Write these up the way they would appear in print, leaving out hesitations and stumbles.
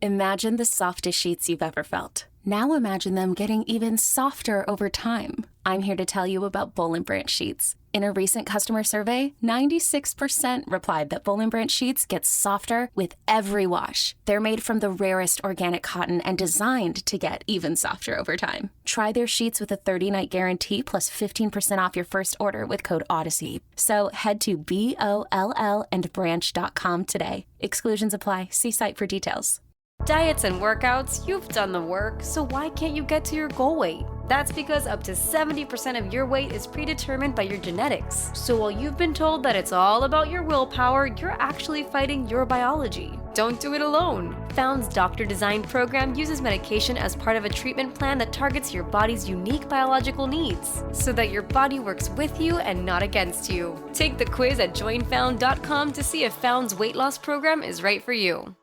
Imagine the softest sheets you've ever felt. Now imagine them getting even softer over time. I'm here to tell you about Boll & Branch sheets. In a recent customer survey, 96% replied that Boll & Branch sheets get softer with every wash. They're made from the rarest organic cotton and designed to get even softer over time. Try their sheets with a 30-night guarantee plus 15% off your first order with code Odyssey. So head to BOLLandbranch.com today. Exclusions apply. See site for details. Diets and workouts, you've done the work, so why can't you get to your goal weight? That's because up to 70% of your weight is predetermined by your genetics. So while you've been told that it's all about your willpower, you're actually fighting your biology. Don't do it alone. Found's doctor-designed program uses medication as part of a treatment plan that targets your body's unique biological needs, so that your body works with you and not against you. Take the quiz at joinfound.com to see if Found's weight loss program is right for you.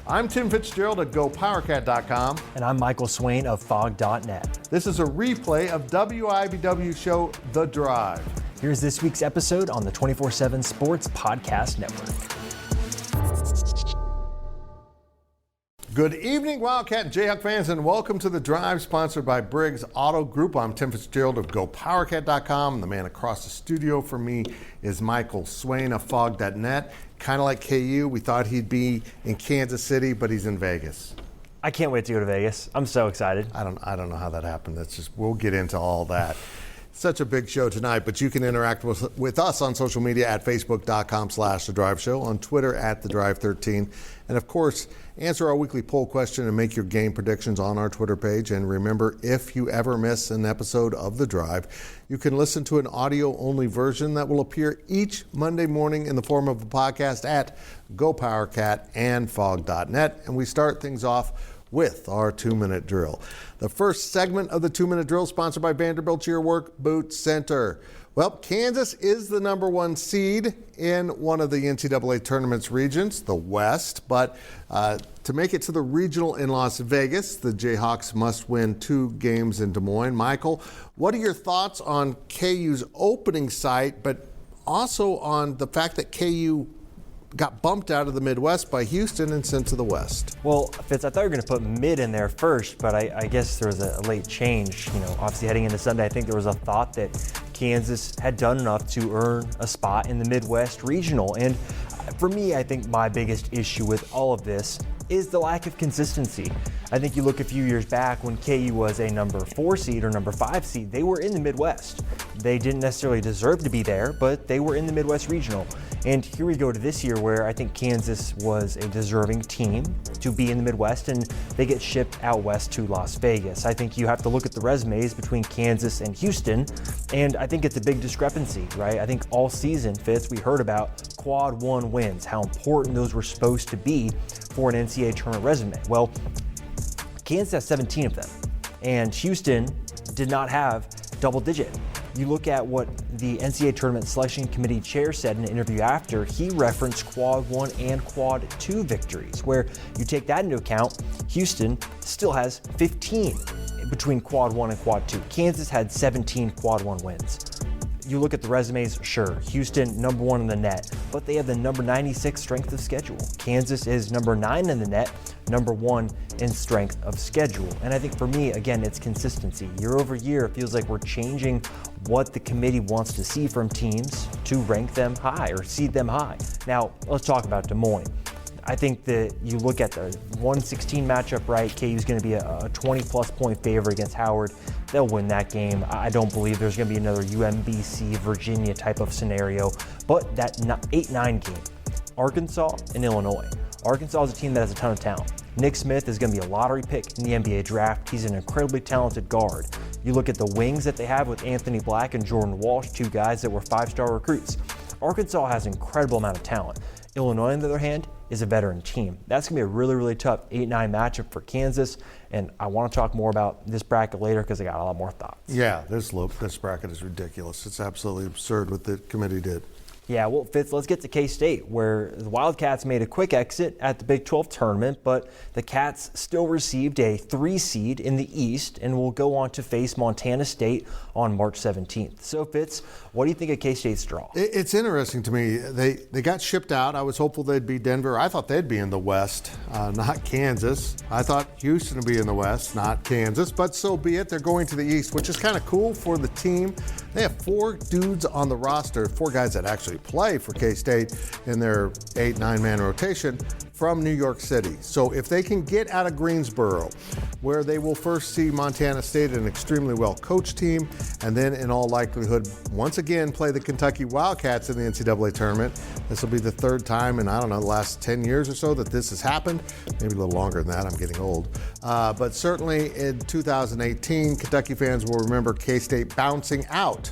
I'm Tim Fitzgerald at GoPowerCat.com. And I'm Michael Swain of Fog.net. This is a replay of WIBW show The Drive. Here's this week's episode on the 24/7 Sports Podcast Network. Good evening, Wildcat and Jayhawk fans, and welcome to The Drive, sponsored by Briggs Auto Group. I'm Tim Fitzgerald of GoPowerCat.com. The man across the studio from me is Michael Swain of Fog.net. Kind of like KU, we thought he'd be in Kansas City, but he's in Vegas. I can't wait to go to Vegas. I'm so excited. I don't know how that happened. We'll get into all that. Such a big show tonight, but you can interact with us on social media at facebook.com/The Drive Show, on Twitter at The Drive 13, and of course, answer our weekly poll question and make your game predictions on our Twitter page. And remember, if you ever miss an episode of The Drive, you can listen to an audio-only version that will appear each Monday morning in the form of a podcast at GoPowerCat and Fog.net. And we start things off with our 2-minute drill. The first segment of the 2-minute drill, sponsored by Vanderbilt's Your Work Boot Center. Well, Kansas is the number 1 seed in one of the NCAA Tournament's regions, the West. But to make it to the regional in Las Vegas, the Jayhawks must win 2 games in Des Moines. Michael, what are your thoughts on KU's opening site, but also on the fact that KU got bumped out of the Midwest by Houston and sent to the West? Well, Fitz, I thought you were going to put mid in there first, but I guess there was a late change. Obviously heading into Sunday, I think there was a thought that Kansas had done enough to earn a spot in the Midwest Regional. And for me, I think my biggest issue with all of this is the lack of consistency. I think you look a few years back when KU was a number 4 seed or number 5 seed, they were in the Midwest. They didn't necessarily deserve to be there, but they were in the Midwest Regional. And here we go to this year where I think Kansas was a deserving team to be in the Midwest, and they get shipped out west to Las Vegas. I think you have to look at the resumes between Kansas and Houston, and I think it's a big discrepancy, right? I think all season, Fitz, we heard about quad 1 wins, how important those were supposed to be for an NCAA tournament resume. Well, Kansas has 17 of them, and Houston did not have double digit. You look at what the NCAA Tournament Selection Committee chair said in an interview after, he referenced quad 1 and quad 2 victories, where you take that into account, Houston still has 15 between quad 1 and quad 2. Kansas had 17 quad 1 wins. You look at the resumes, sure, Houston number 1 in the net, but they have the number 96 strength of schedule. Kansas is number 9 in the net, number 1 in strength of schedule. And I think for me, again, it's consistency. Year over year, it feels like we're changing what the committee wants to see from teams to rank them high or seed them high. Now, let's talk about Des Moines. I think that you look at the 116 matchup, right? KU's going to be a 20-plus point favorite against Howard. They'll win that game. I don't believe there's going to be another UMBC, Virginia type of scenario. But that 8-9 game, Arkansas and Illinois. Arkansas is a team that has a ton of talent. Nick Smith is going to be a lottery pick in the NBA draft. He's an incredibly talented guard. You look at the wings that they have with Anthony Black and Jordan Walsh, 2 guys that were 5-star recruits. Arkansas has an incredible amount of talent. Illinois, on the other hand, is a veteran team. That's going to be a really, really tough 8-9 matchup for Kansas, and I want to talk more about this bracket later because I got a lot more thoughts. Yeah, this bracket is ridiculous. It's absolutely absurd what the committee did. Yeah, well, Fitz, let's get to K-State, where the Wildcats made a quick exit at the Big 12 tournament, but the Cats still received a 3 seed in the East and will go on to face Montana State on March 17th. So, Fitz, what do you think of K-State's draw? It's interesting to me. They got shipped out. I was hopeful they'd be Denver. I thought they'd be in the West, not Kansas. I thought Houston would be in the West, not Kansas, but so be it. They're going to the East, which is kind of cool for the team. They have 4 dudes on the roster, 4 guys that actually play for K-State in their 8-9-man rotation from New York City. So if they can get out of Greensboro, where they will first see Montana State, an extremely well-coached team, and then in all likelihood, once again, play the Kentucky Wildcats in the NCAA Tournament. This will be the 3rd time in, the last 10 years or so that this has happened. Maybe a little longer than that. I'm getting old. But certainly in 2018, Kentucky fans will remember K-State bouncing out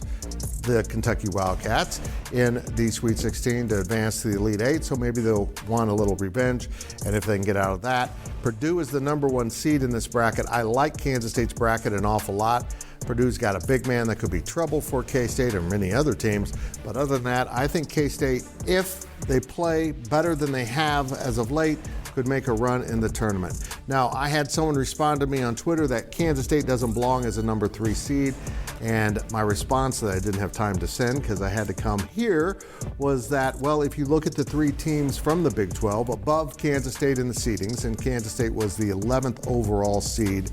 the Kentucky Wildcats in the Sweet 16 to advance to the Elite 8, so maybe they'll want a little revenge, and if they can get out of that. Purdue is the number 1 seed in this bracket. I like Kansas State's bracket an awful lot. Purdue's got a big man that could be trouble for K-State and many other teams, but other than that, I think K-State, if they play better than they have as of late, could make a run in the tournament. Now, I had someone respond to me on Twitter that Kansas State doesn't belong as a number 3 seed, and my response that I didn't have time to send because I had to come here was that, well, if you look at the 3 teams from the Big 12 above Kansas State in the seedings, and Kansas State was the 11th overall seed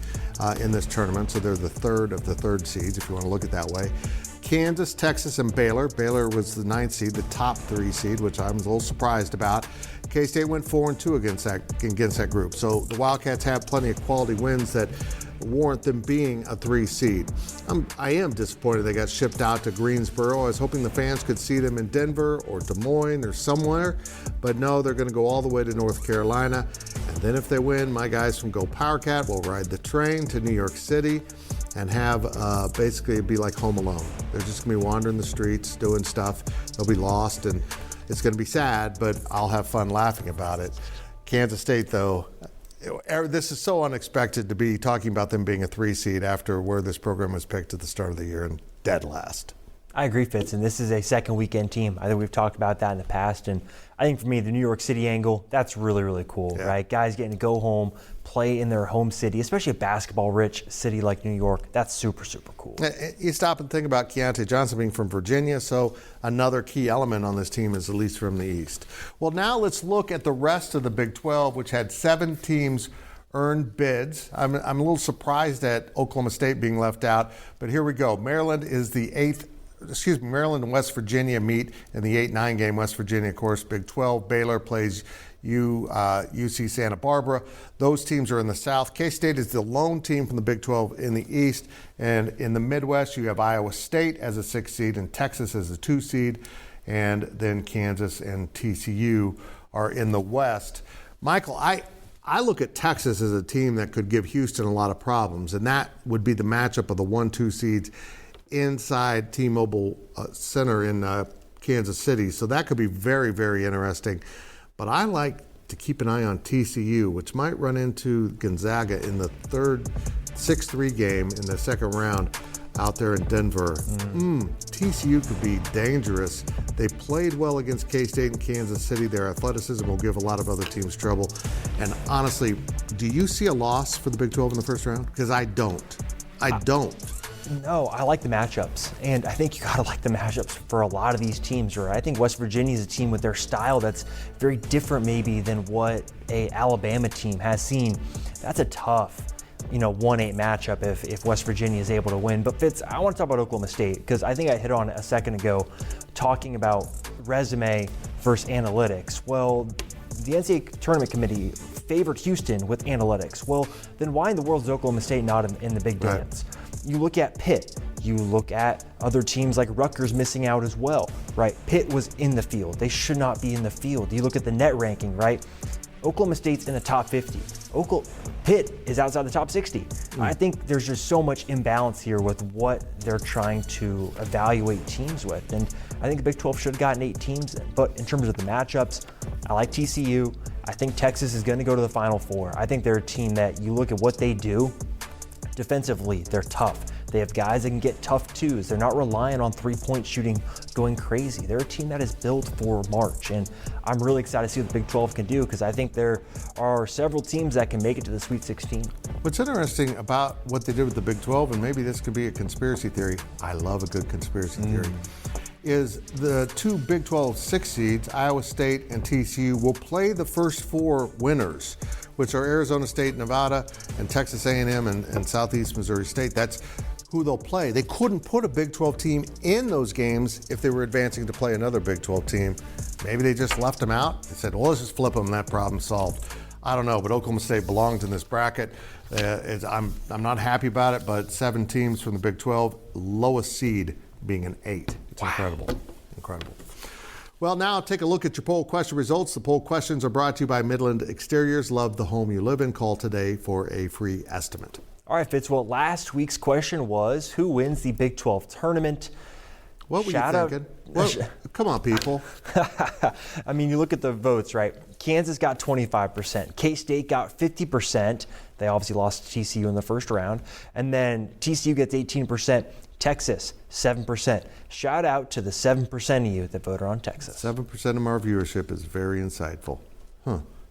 in this tournament, so they're the 3rd of the 3rd seeds, if you want to look at it that way. Kansas, Texas, and Baylor. Baylor was the 9th seed, the top 3 seed, which I was a little surprised about. K-State went 4-2 against that group. So the Wildcats have plenty of quality wins that warrant them being a 3 seed. I am disappointed they got shipped out to Greensboro. I was hoping the fans could see them in Denver or Des Moines or somewhere, but no, they're going to go all the way to North Carolina. And then if they win, my guys from Go PowerCat will ride the train to New York City and have basically it'd be like Home Alone. They're just going to be wandering the streets, doing stuff. They'll be lost, and it's going to be sad, but I'll have fun laughing about it. Kansas State, though, this is so unexpected to be talking about them being a 3 seed after where this program was picked at the start of the year and dead last. I agree, Fitz, and this is a second weekend team. I think we've talked about that in the past, and I think for me, the New York City angle, that's really, really cool, right? Guys getting to go home, play in their home city, especially a basketball-rich city like New York. That's super, super cool. You stop and think about Keontae Johnson being from Virginia, so another key element on this team is at least from the East. Well, now let's look at the rest of the Big 12, which had 7 teams earn bids. I'm a little surprised at Oklahoma State being left out, but here we go. Maryland and West Virginia meet in the 8-9 game. West Virginia, of course, Big 12. Baylor plays UC Santa Barbara. Those teams are in the South. K-State is the lone team from the Big 12 in the East. And in the Midwest, you have Iowa State as a 6 seed and Texas as a 2 seed. And then Kansas and TCU are in the West. Michael, I look at Texas as a team that could give Houston a lot of problems, and that would be the matchup of the 1-2 seeds inside T-Mobile Center in Kansas City. So that could be very, very interesting. But I like to keep an eye on TCU, which might run into Gonzaga in the 6-3 game in the second round out there in Denver. TCU could be dangerous. They played well against K-State and Kansas City. Their athleticism will give a lot of other teams trouble. And honestly, do you see a loss for the Big 12 in the first round? Because I don't. No, I like the matchups, and I think you gotta like the matchups for a lot of these teams, right? I think West Virginia is a team with their style that's very different maybe than what a Alabama team has seen. That's a tough, 1-8 matchup if West Virginia is able to win. But Fitz, I want to talk about Oklahoma State because I think I hit on it a second ago talking about resume versus analytics. Well, the NCAA Tournament Committee favored Houston with analytics. Well, then why in the world is Oklahoma State not in the big dance? Right. You look at Pitt, you look at other teams like Rutgers missing out as well, right? Pitt was in the field. They should not be in the field. You look at the net ranking, right? Oklahoma State's in the top 50. Pitt is outside the top 60. I think there's just so much imbalance here with what they're trying to evaluate teams with. And I think the Big 12 should have gotten 8 teams in. But in terms of the matchups, I like TCU. I think Texas is going to go to the Final Four. I think they're a team that you look at what they do. Defensively, they're tough. They have guys that can get tough twos. They're not relying on three-point shooting going crazy. They're a team that is built for March, and I'm really excited to see what the Big 12 can do because I think there are several teams that can make it to the Sweet 16. What's interesting about what they did with the Big 12, and maybe this could be a conspiracy theory, I love a good conspiracy theory, is the two Big 12 6 seeds, Iowa State and TCU, will play the first four winners, which are Arizona State, Nevada, and Texas A&M and Southeast Missouri State. That's who they'll play. They couldn't put a Big 12 team in those games if they were advancing to play another Big 12 team. Maybe they just left them out. They said, well, let's just flip them and that problem solved. I don't know, but Oklahoma State belongs in this bracket. I'm not happy about it, but 7 teams from the Big 12, lowest seed being an 8. It's incredible. Well, now take a look at your poll question results. The poll questions are brought to you by Midland Exteriors. Love the home you live in. Call today for a free estimate. All right, Fitz. Well, last week's question was, who wins the Big 12 tournament? What were you thinking? Well, come on, people. I mean, you look at the votes, right? Kansas got 25%. K-State got 50%. They obviously lost to TCU in the first round. And then TCU gets 18%. Texas, 7%. Shout out to the 7% of you that voted on Texas. 7% of our viewership is very insightful.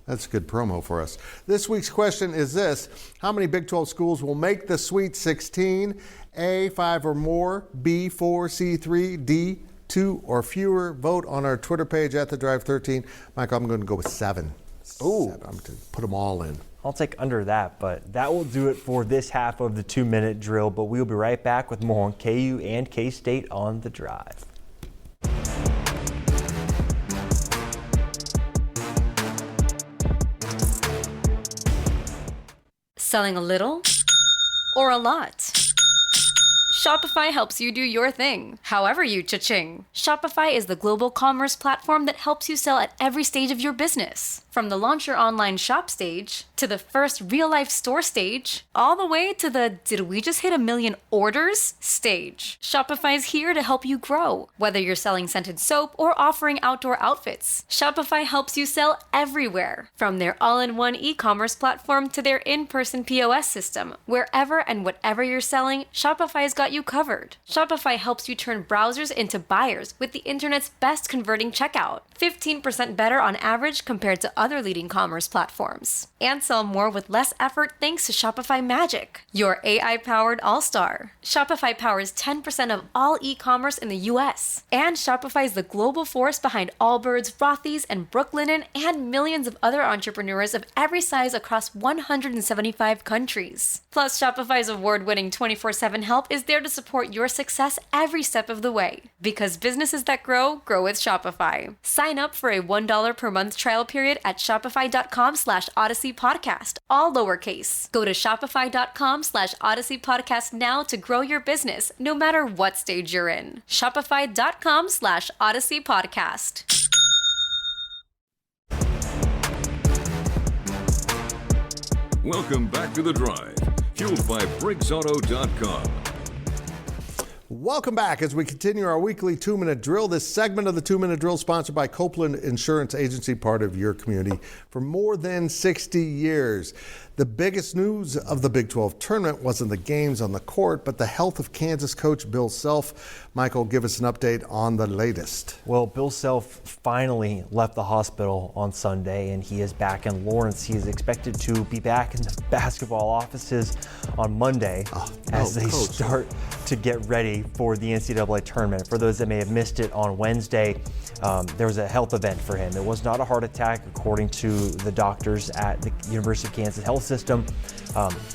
That's good promo for us. This week's question is this: how many Big 12 schools will make the Sweet 16? A, 5 or more, B, 4, C, 3, D, 2 or fewer. Vote on our Twitter page at The Drive 13. Michael, I'm going to go with 7. Ooh. I'm going to put them all in. I'll take under that, but that will do it for this half of the 2-minute drill. But we'll be right back with more on KU and K-State on The Drive. Selling a little or a lot? Shopify helps you do your thing, however you cha-ching. Shopify is the global commerce platform that helps you sell at every stage of your business. From the launch your online shop stage, to the first real-life store stage, all the way to the did we just hit 1 million orders stage. Shopify is here to help you grow. Whether you're selling scented soap or offering outdoor outfits, Shopify helps you sell everywhere. From their all-in-one e-commerce platform to their in-person POS system, wherever and whatever you're selling, Shopify's got you covered. Shopify helps you turn browsers into buyers with the internet's best converting checkout, 15% better on average compared to other leading commerce platforms. And sell more with less effort thanks to Shopify Magic, your AI-powered all-star. Shopify powers 10% of all e-commerce in the US. And Shopify is the global force behind Allbirds, Rothy's, and Brooklinen, and millions of other entrepreneurs of every size across 175 countries. Plus, Shopify's award-winning 24/7 help is there to support your success every step of the way. Because businesses that grow with Shopify. Sign up for a $1 per month trial period at shopify.com/Odyssey Podcast, all lowercase. Go to shopify.com/Odyssey Podcast now to grow your business, no matter what stage you're in. Shopify.com/Odyssey Podcast. Welcome back to The Drive, fueled by BriggsAuto.com. Welcome back as we continue our weekly 2-minute drill. This segment of the 2-minute drill sponsored by Copeland Insurance Agency, part of your community for more than 60 years. The biggest news of the Big 12 tournament wasn't the games on the court, but the health of Kansas coach Bill Self. Michael, give us an update on the latest. Well, Bill Self finally left the hospital on Sunday, and he is back in Lawrence. He is expected to be back in the basketball offices on Monday as they start to get ready for the NCAA tournament. For those that may have missed it on Wednesday, there was a health event for him. It was not a heart attack, according to the doctors at the University of Kansas Health System.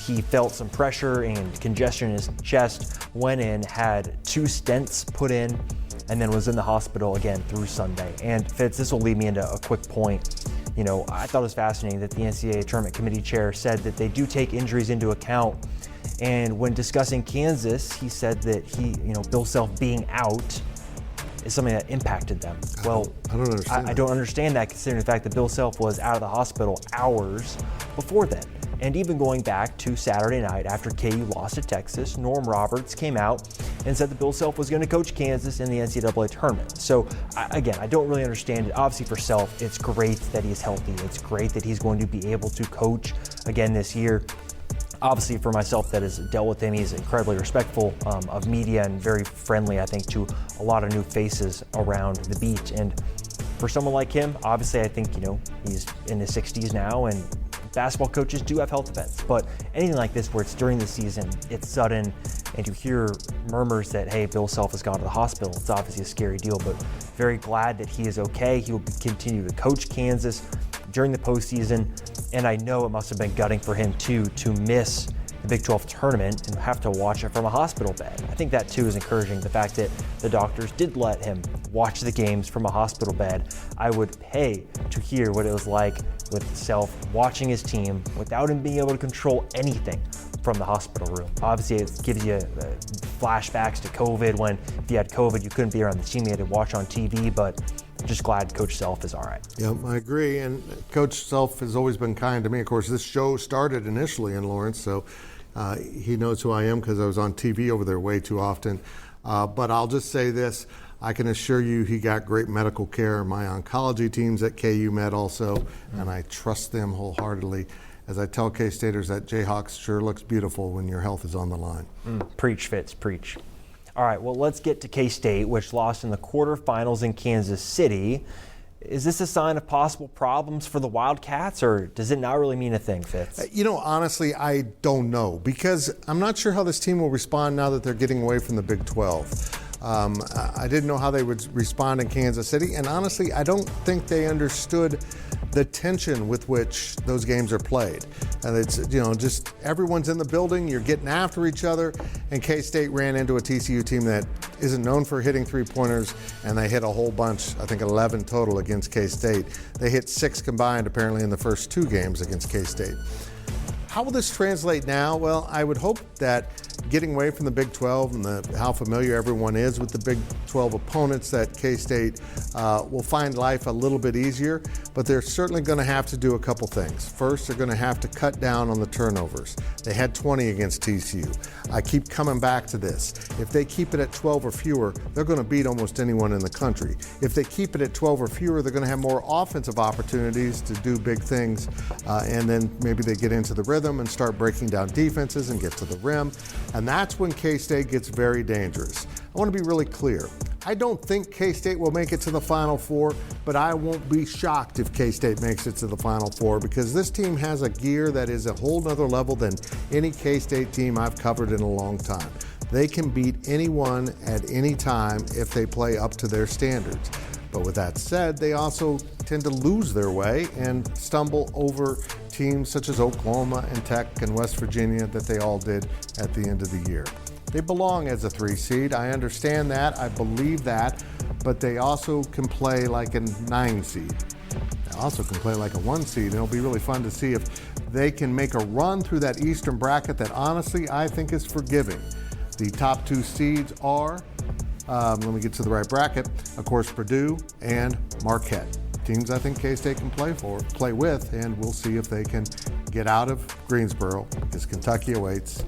He felt some pressure and congestion in his chest, went in, had 2 stents put in, and then was in the hospital again through Sunday. And Fitz, this will lead me into a quick point. You know, I thought it was fascinating that the NCAA Tournament Committee Chair said that they do take injuries into account. And when discussing Kansas, he said that Bill Self being out is something that impacted them. Well, I don't understand that, considering the fact that Bill Self was out of the hospital hours before then. And even going back to Saturday night after KU lost to Texas, Norm Roberts came out and said that Bill Self was going to coach Kansas in the NCAA tournament. So again, I don't really understand it. Obviously for Self, it's great that he's healthy. It's great that he's going to be able to coach again this year. Obviously, for myself that has dealt with him, he's incredibly respectful of media and very friendly, I think, to a lot of new faces around the beat. And for someone like him, obviously, I think, he's in his 60s now, and basketball coaches do have health events. But anything like this where it's during the season, it's sudden, and you hear murmurs that, hey, Bill Self has gone to the hospital, it's obviously a scary deal, but very glad that he is okay. He will continue to coach Kansas during the postseason, and I know it must have been gutting for him too to miss the Big 12 tournament and have to watch it from a hospital bed. I think that too is encouraging, the fact that the doctors did let him watch the games from a hospital bed. I would pay to hear what it was like with Self watching his team without him being able to control anything from the hospital room. Obviously, it gives you flashbacks to COVID, when if you had COVID, you couldn't be around the team, you had to watch on TV, but just glad Coach Self is all right. Yeah, I agree. And Coach Self has always been kind to me. Of course, this show started initially in Lawrence, so he knows who I am because I was on TV over there way too often. But I'll just say this. I can assure you he got great medical care. My oncology team's at KU Med also, and I trust them wholeheartedly. As I tell K-Staters, that Jayhawks sure looks beautiful when your health is on the line. Preach, Fitz, preach. All right, well, let's get to K-State, which lost in the quarterfinals in Kansas City. Is this a sign of possible problems for the Wildcats, or does it not really mean a thing, Fitz? Honestly, I don't know, because I'm not sure how this team will respond now that they're getting away from the Big 12. I didn't know how they would respond in Kansas City, and honestly, I don't think they understood the tension with which those games are played. And it's, just everyone's in the building, you're getting after each other, and K-State ran into a TCU team that isn't known for hitting three-pointers, and they hit a whole bunch, I think 11 total against K-State. They hit 6 combined apparently in the first 2 games against K-State. How will this translate now? Well, I would hope that getting away from the Big 12 and how familiar everyone is with the Big 12 opponents, that K-State will find life a little bit easier, but they're certainly going to have to do a couple things. First, they're going to have to cut down on the turnovers. They had 20 against TCU. I keep coming back to this. If they keep it at 12 or fewer, they're going to beat almost anyone in the country. If they keep it at 12 or fewer, they're going to have more offensive opportunities to do big things, and then maybe they get into the rhythm and start breaking down defenses and get to the rim. And that's when K-State gets very dangerous. I want to be really clear. I don't think K-State will make it to the Final Four, but I won't be shocked if K-State makes it to the Final Four, because this team has a gear that is a whole nother level than any K-State team I've covered in a long time. They can beat anyone at any time if they play up to their standards. But with that said, they also tend to lose their way and stumble over teams such as Oklahoma and Tech and West Virginia that they all did at the end of the year. They belong as a 3 seed. I understand that. I believe that. But they also can play like a 9 seed. They also can play like a 1 seed. And it'll be really fun to see if they can make a run through that Eastern bracket that honestly I think is forgiving. The top 2 seeds are, let me get to the right bracket, of course, Purdue and Marquette. Teams I think K-State can play with, and we'll see if they can get out of Greensboro, because Kentucky awaits.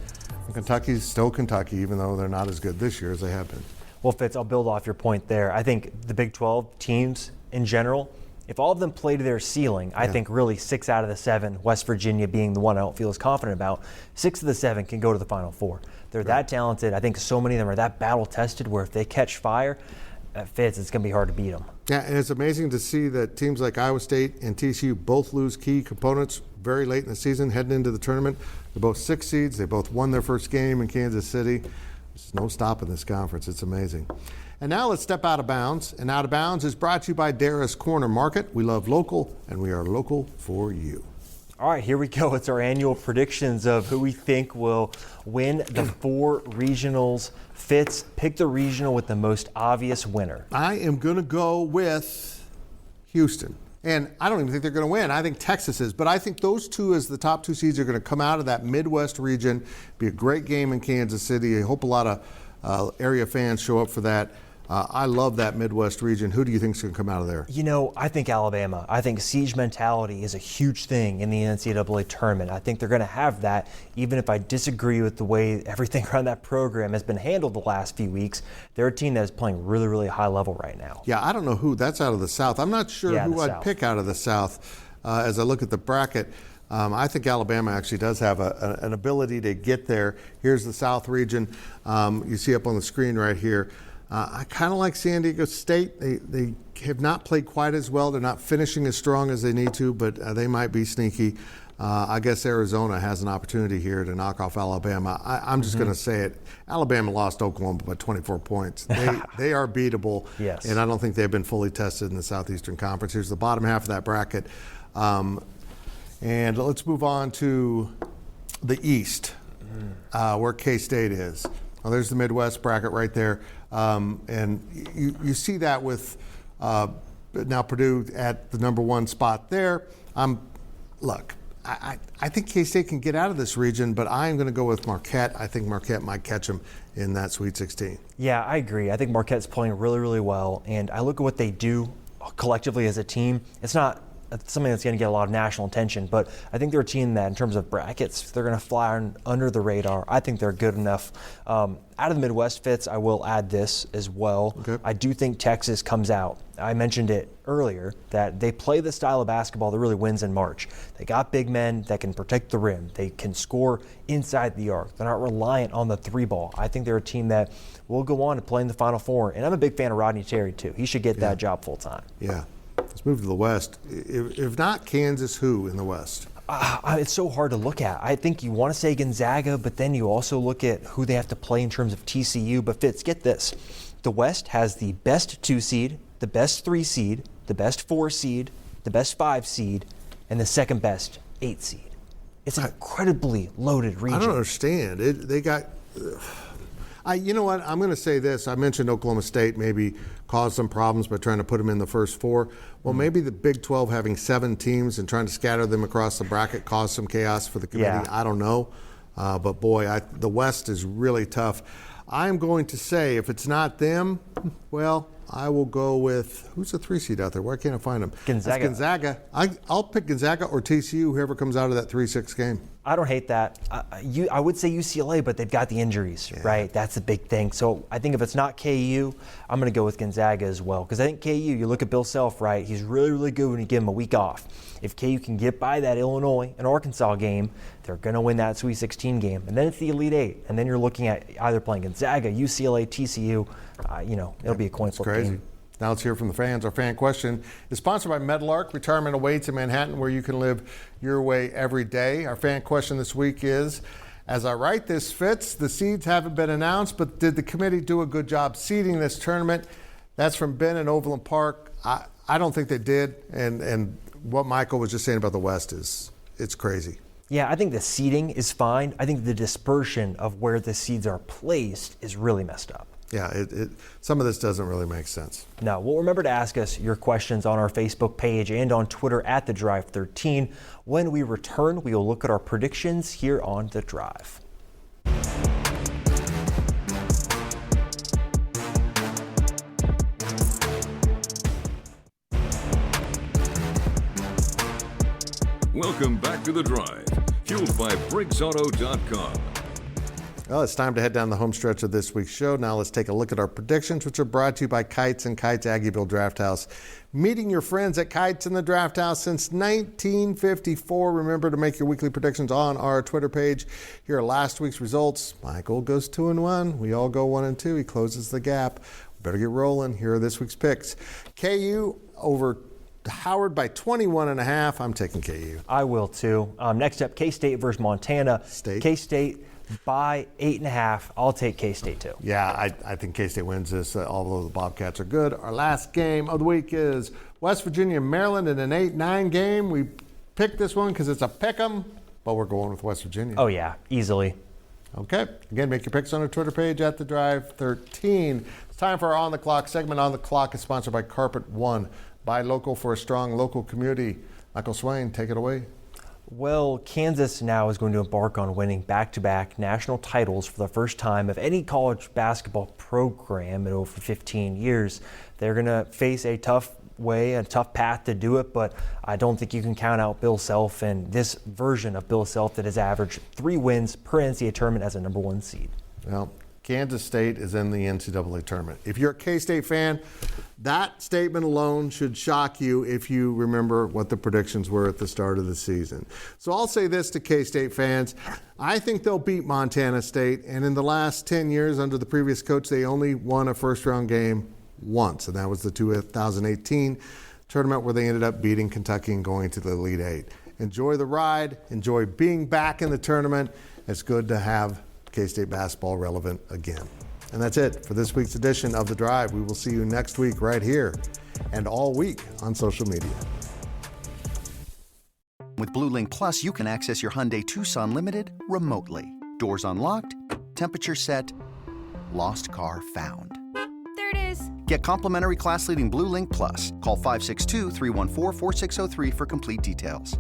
And Kentucky's still Kentucky, even though they're not as good this year as they have been. Well, Fitz, I'll build off your point there. I think the Big 12 teams in general, if all of them play to their ceiling, I think really 6 out of the 7, West Virginia being the one I don't feel as confident about, 6 of the 7 can go to the Final Four. They're that talented. I think so many of them are that battle-tested where if they catch fire, Fitz, it's going to be hard to beat them. Yeah, and it's amazing to see that teams like Iowa State and TCU both lose key components very late in the season, heading into the tournament. They're both 6 seeds. They both won their first game in Kansas City. There's no stopping this conference. It's amazing. And now let's step out of bounds. And Out of Bounds is brought to you by Darris Corner Market. We love local, and we are local for you. All right, here we go. It's our annual predictions of who we think will win the 4 regionals. Fitz, pick the regional with the most obvious winner. I am going to go with Houston. And I don't even think they're going to win. I think Texas is. But I think those 2 as the top 2 seeds are going to come out of that Midwest region. Be a great game in Kansas City. I hope a lot of area fans show up for that. I love that Midwest region. Who do you think is going to come out of there? I think Alabama. I think siege mentality is a huge thing in the NCAA tournament. I think they're going to have that, even if I disagree with the way everything around that program has been handled the last few weeks. They're a team that is playing really, really high level right now. Yeah, I don't know who. That's out of the South. I'm not sure who I'd pick out of the South as I look at the bracket. I think Alabama actually does have an ability to get there. Here's the South region. You see up on the screen right here. I kind of like San Diego State. They have not played quite as well. They're not finishing as strong as they need to, but they might be sneaky. I guess Arizona has an opportunity here to knock off Alabama. I'm just going to say it. Alabama lost Oklahoma by 24 points. They are beatable, yes. And I don't think they've been fully tested in the Southeastern Conference. Here's the bottom half of that bracket. And let's move on to the East, where K-State is. Well, there's the Midwest bracket right there. And you see that with now Purdue at the number 1 spot there. Look, I think K-State can get out of this region, but I am going to go with Marquette. I think Marquette might catch them in that Sweet 16. Yeah, I agree. I think Marquette's playing really, really well. And I look at what they do collectively as a team. It's not something that's going to get a lot of national attention, but I think they're a team that in terms of brackets, they're going to fly under the radar. I think they're good enough. Out of the Midwest, Fitz, I will add this as well. Okay. I do think Texas comes out. I mentioned it earlier that they play the style of basketball that really wins in March. They got big men that can protect the rim. They can score inside the arc. They're not reliant on the 3-ball. I think they're a team that will go on to play in the Final Four. And I'm a big fan of Rodney Terry, too. He should get that job full time. Yeah. Let's move to the West. If not Kansas, who in the West? It's so hard to look at. I think you want to say Gonzaga, but then you also look at who they have to play in terms of TCU. But Fitz, get this. The West has the best 2 seed, the best 3 seed, the best 4 seed, the best 5 seed, and the second best 8 seed. It's an incredibly loaded region. I don't understand. They got... you know what? I'm going to say this. I mentioned Oklahoma State maybe caused some problems by trying to put them in the first 4. Well, maybe the Big 12 having 7 teams and trying to scatter them across the bracket caused some chaos for the committee. Yeah. I don't know. But boy, the West is really tough. I'm going to say if it's not them, well, I will go with, who's the 3 seed out there? Why can't I find them? Gonzaga. That's Gonzaga. I'll pick Gonzaga or TCU, whoever comes out of that 3-6 game. I don't hate that. I would say UCLA, but they've got the injuries, right? That's the big thing. So I think if it's not KU, I'm going to go with Gonzaga as well. Because I think KU, you look at Bill Self, right? He's really, really good when you give him a week off. If KU can get by that Illinois and Arkansas game, they're going to win that Sweet 16 game. And then it's the Elite 8. And then you're looking at either playing Gonzaga, UCLA, TCU. It'll be a coin flip Crazy. game. Now let's hear from the fans. Our fan question is sponsored by Meadowlark Retirement Awaits in Manhattan, where you can live your way every day. Our fan question this week is, as I write this, Fitz, the seeds haven't been announced, but did the committee do a good job seeding this tournament? That's from Ben in Overland Park. I don't think they did, and what Michael was just saying about the West it's crazy. Yeah, I think the seeding is fine. I think the dispersion of where the seeds are placed is really messed up. Yeah, some of this doesn't really make sense. No, well, remember to ask us your questions on our Facebook page and on Twitter at The Drive 13. When we return, we will look at our predictions here on The Drive. Welcome back to The Drive, fueled by BriggsAuto.com. Well, it's time to head down the home stretch of this week's show. Now let's take a look at our predictions, which are brought to you by Kites and Kites Aggieville Draft House. Meeting your friends at Kites in the Draft House since 1954. Remember to make your weekly predictions on our Twitter page. Here are last week's results. Michael goes 2-1. We all go 1-2. He closes the gap. We better get rolling. Here are this week's picks. KU over Howard by 21.5. I'm taking KU. I will too. Next up, K-State versus Montana. K-State by 8.5. I'll take K-State too. Yeah, I think K-State wins this, although the Bobcats are good. Our last game of the week is West Virginia and Maryland in an 8-9 game. We picked this one because it's a pick'em, but we're going with West Virginia. Oh yeah, easily. Okay. Again, make your picks on our Twitter page at The Drive 13. It's time for our On the Clock segment. On the Clock is sponsored by Carpet One. Buy local for a strong local community. Michael Swain, take it away. Well, Kansas now is going to embark on winning back-to-back national titles for the first time of any college basketball program in over 15 years. They're going to face a tough path to do it, but I don't think you can count out Bill Self and this version of Bill Self that has averaged 3 wins per NCAA tournament as a number 1 seed. Well, Kansas State is in the NCAA tournament. If you're a K-State fan, that statement alone should shock you if you remember what the predictions were at the start of the season. So I'll say this to K-State fans. I think they'll beat Montana State, and in the last 10 years under the previous coach, they only won a first-round game once, and that was the 2018 tournament where they ended up beating Kentucky and going to the Elite Eight. Enjoy the ride. Enjoy being back in the tournament. It's good to have K-State basketball relevant again. And that's it for this week's edition of The Drive. We will see you next week right here and all week on social media. With Blue Link Plus, you can access your Hyundai Tucson Limited remotely. Doors unlocked, temperature set, lost car found. There it is. Get complimentary class-leading Blue Link Plus. Call 562-314-4603 for complete details.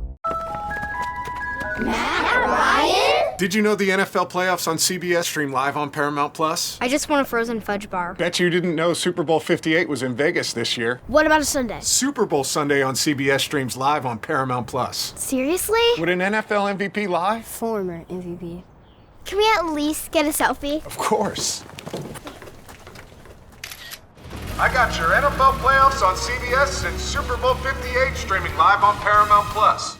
Matt, Ryan? Did you know the NFL playoffs on CBS stream live on Paramount Plus? I just want a frozen fudge bar. Bet you didn't know Super Bowl 58 was in Vegas this year. What about a Sunday? Super Bowl Sunday on CBS streams live on Paramount Plus. Seriously? Would an NFL MVP lie? Former MVP. Can we at least get a selfie? Of course. I got your NFL playoffs on CBS and Super Bowl 58 streaming live on Paramount Plus.